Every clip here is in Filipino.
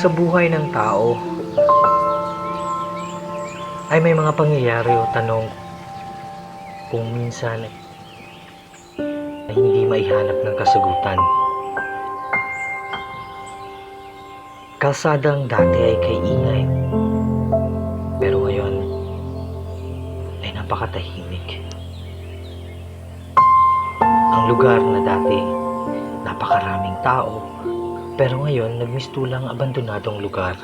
Sa buhay ng tao ay may mga pangyayari o tanong kung minsan ay hindi maihanap ng kasagutan. Kalsadang dati ay kay ingay, pero ngayon ay napakatahimik. Ang lugar na dati napakaraming tao, pero ngayon nagmistulang abandonadong lugar.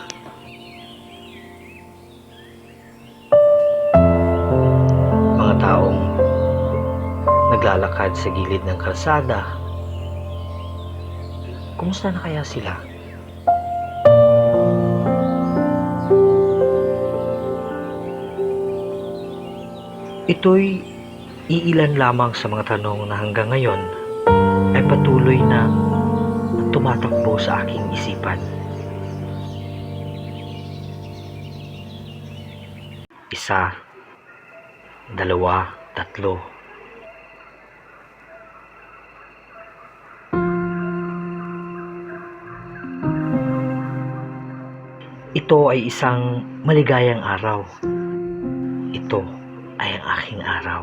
Mga taong naglalakad sa gilid ng kalsada. Kumusta na kaya sila? Ito'y iilan lamang sa mga tanong na hanggang ngayon ay patuloy na tumatakbo sa aking isipan. Isa, dalawa, tatlo. Ito ay isang maligayang araw. Ito ay ang aking araw.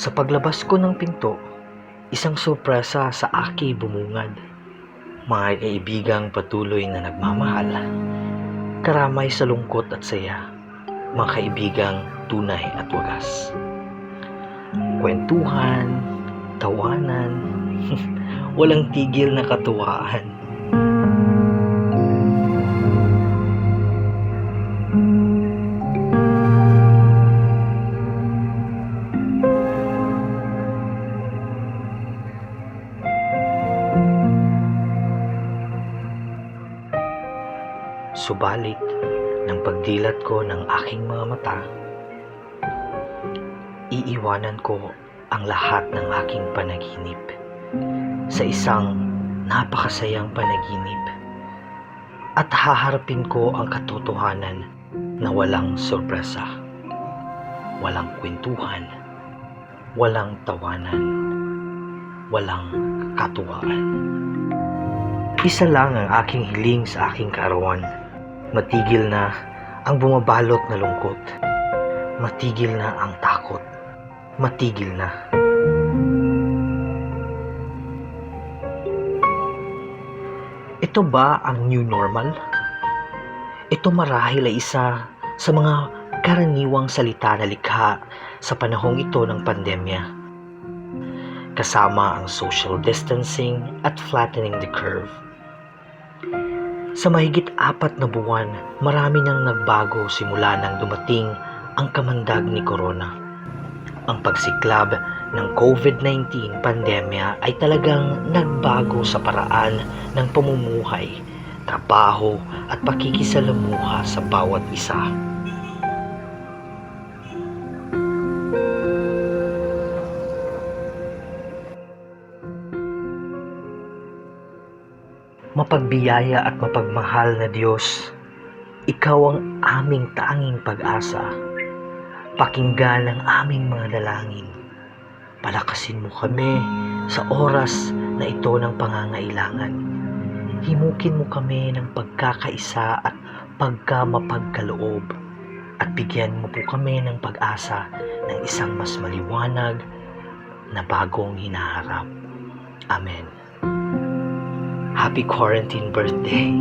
Sa paglabas ko ng pinto, isang sorpresa sa aki bumungad. Mga kaibigang patuloy na nagmamahal, karamay sa lungkot at saya, mga kaibigang tunay at wagas. Kwentuhan, tawanan, walang tigil na katuwaan. Subalit, ng pagdilat ko ng aking mga mata, iiwanan ko ang lahat ng aking panaginip sa isang napakasayang panaginip at haharapin ko ang katotohanan na walang sorpresa, walang kwentuhan, walang tawanan, walang katuwaan. Isa lang ang aking hiling sa aking kaarawan. Matigil na ang bumabalot na lungkot. Matigil na ang takot. Matigil na. Ito ba ang new normal? Ito marahil ay isa sa mga karaniwang salita na likha sa panahong ito ng pandemya. Kasama ang social distancing at flattening the curve. Sa mahigit 4 na buwan, marami nang nagbago simula nang dumating ang kamandag ni Corona. Ang pagsiklab ng COVID-19 pandemya ay talagang nagbago sa paraan ng pamumuhay, trabaho at pakikisalamuha sa bawat isa. Mapagbiyaya at mapagmahal na Diyos, Ikaw ang aming tanging pag-asa. Pakinggan ang aming mga dalangin. Palakasin mo kami sa oras na ito ng pangangailangan. Himukin mo kami ng pagkakaisa at pagkamapagkaloob. At bigyan mo po kami ng pag-asa ng isang mas maliwanag na bagong hinaharap. Amen. Happy quarantine birthday!